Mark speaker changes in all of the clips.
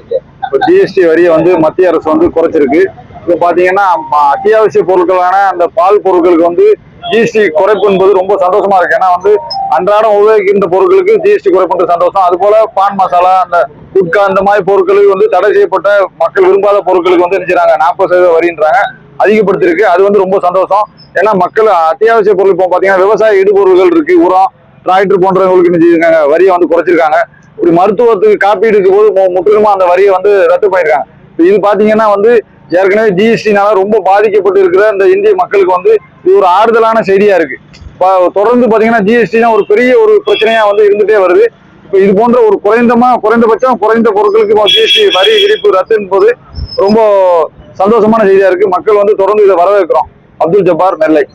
Speaker 1: இப்போ ஜிஎஸ்டி வரியை மத்திய அரசு குறைச்சிருக்கு. இப்போ பாத்தீங்கன்னா அத்தியாவசிய பொருட்களான அந்த பால் பொருட்களுக்கு ஜிஎஸ்டி குறைப்பு என்பது ரொம்ப சந்தோஷமா இருக்கு. ஏன்னா அன்றாடம் உபயோகிக்கின்ற பொருட்களுக்கு ஜிஎஸ்டி குறைப்புன்ற சந்தோஷம். அது போல பான் மசாலா, அந்த குட்கா இந்த மாதிரி பொருட்களுக்கு தடை செய்யப்பட்ட மக்கள் விரும்பாத பொருட்களுக்கு நினைச்சாங்க 40% வரின்றாங்க, அதிகப்படுத்திருக்கு. அது ரொம்ப சந்தோஷம். ஏன்னா மக்கள் அத்தியாவசிய பொருள் இப்போ பாத்தீங்கன்னா விவசாய இடுபொருள்கள் இருக்கு, உரம், டிராக்டர் போன்றவங்களுக்கு நினைச்சிருக்காங்க வரியை குறைச்சிருக்காங்க. இப்படி மருத்துவத்துக்கு காப்பீடுக்கு போது முற்றிலுமா அந்த வரியை ரத்து பண்ணிருக்காங்க. இது பாத்தீங்கன்னா ஏற்கனவே ஜிஎஸ்டினால ரொம்ப பாதிக்கப்பட்டு இருக்கிற இந்த இந்திய மக்களுக்கு இது ஒரு ஆறுதலான செய்தியா இருக்கு. தொடர்ந்து பாத்தீங்கன்னா ஜிஎஸ்டி ஒரு பெரிய ஒரு பிரச்சனையா இருந்துட்டே வருது. இப்ப இது போன்ற ஒரு குறைந்தபட்சம் குறைந்த பொருட்களுக்கு ஜிஎஸ்டி வரி விதிப்பு ரத்துன்னு போது ரொம்ப சந்தோஷமான செய்தியா இருக்கு. மக்கள் தொடர்ந்து இதை வரவேற்கிறோம். அப்துல் ஜப்பார், நெல்லை.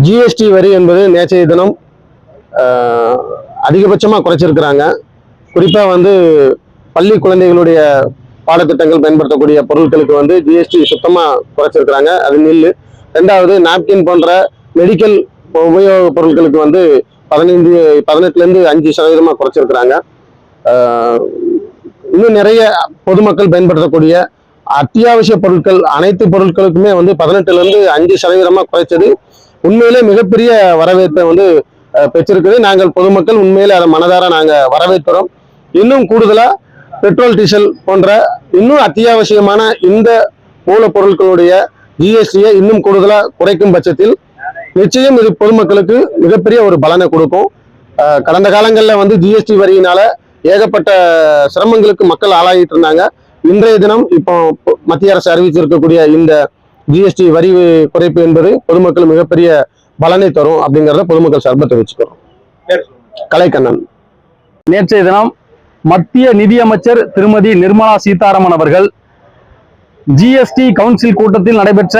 Speaker 2: ஜிஎஸ்டி வரி என்பது நேற்றைய தினம் அதிகபட்சமா குறைச்சிருக்கிறாங்க. குறிப்பா பள்ளி குழந்தைகளுடைய பாடத்திட்டங்கள் பயன்படுத்தக்கூடிய பொருட்களுக்கு ஜிஎஸ்டி சுத்தமா குறைச்சிருக்கிறாங்க, அது நில்லு. ரெண்டாவது நாப்கின் போன்ற மெடிக்கல் உபயோக பொருட்களுக்கு 18% 5% குறைச்சிருக்கிறாங்க. இன்னும் நிறைய பொதுமக்கள் பயன்படுத்தக்கூடிய அத்தியாவசிய பொருட்கள் அனைத்து பொருட்களுக்குமே 18% குறைச்சது உண்மையிலே மிகப்பெரிய வரவேற்பை பெற்றிருக்குது. நாங்கள் பொதுமக்கள் உண்மையிலே அதை மனதார நாங்கள் வரவேற்கிறோம். இன்னும் கூடுதலா பெட்ரோல், டீசல் போன்ற இன்னும் அத்தியாவசியமான இந்த மூலப்பொருட்களுடைய ஜிஎஸ்டியை இன்னும் கூடுதலா குறைக்கும் பட்சத்தில் நிச்சயம் இது பொதுமக்களுக்கு மிகப்பெரிய ஒரு பலனை கொடுக்கும். கடந்த காலங்களில் ஜிஎஸ்டி வரியினால ஏகப்பட்ட சிரமங்களுக்கு மக்கள் ஆளாகிட்டு இருந்தாங்க. இன்றைய தினம் இப்போ மத்திய அரசு அறிவிச்சிருக்கக்கூடிய இந்த ஜிஎஸ்டி வரி குறைப்பு என்பது பொதுமக்கள் மிகப்பெரிய பலனை தரும் அப்படிங்கிறத பொதுமக்கள் சார்பாக தெரிவிச்சுக்கிறோம். கலைக்கண்ணன்.
Speaker 3: நேற்றைய தினம் மத்திய நிதியமைச்சர் திருமதி நிர்மலா சீதாராமன் அவர்கள் ஜிஎஸ்டி கவுன்சில் கூட்டத்தில் நடைபெற்ற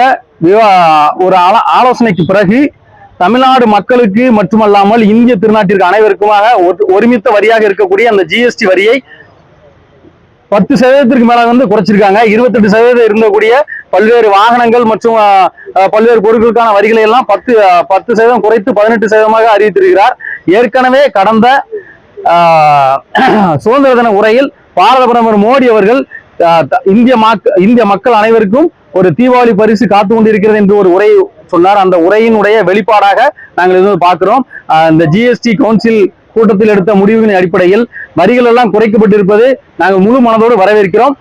Speaker 3: ஒரு ஆலோசனைக்கு பிறகு தமிழ்நாடு மக்களுக்கு மட்டுமல்லாமல் இந்திய திருநாட்டிற்கு அனைவருக்குமாக ஒருமித்த வரியாக இருக்கக்கூடிய அந்த ஜிஎஸ்டி வரியை 10% மேல குறைச்சிருக்காங்க. 28% இருந்தக்கூடிய பல்வேறு வாகனங்கள் மற்றும் பல்வேறு பொருட்களுக்கான வரிகளை எல்லாம் 10% குறைத்து 18% அறிவித்திருக்கிறார். ஏற்கனவே கடந்த சுதந்திர தின உரையில் பாரத பிரதமர் மோடி அவர்கள் இந்திய மக்கள் அனைவருக்கும் ஒரு தீபாவளி பரிசு காத்து கொண்டிருக்கிறது என்று ஒரு உரை சொன்னார். அந்த உரையினுடைய வெளிப்பாடாக நாங்கள் பார்க்கிறோம். இந்த ஜிஎஸ்டி கவுன்சில் கூட்டத்தில் எடுத்த முடிவின் அடிப்படையில் வரிகள் எல்லாம் குறைக்கப்பட்டிருப்பது நாங்கள் முழு மனதோடு வரவேற்கிறோம்.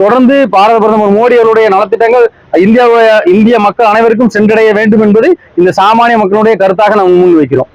Speaker 3: தொடர்ந்து பாரத பிரதமர் மோடி அவருடைய நலத்திட்டங்கள் இந்திய மக்கள் அனைவருக்கும் சென்றடைய வேண்டும் என்பது இந்த சாமானிய மக்களுடைய கருத்தாக நாம் முன்வைக்கிறோம்.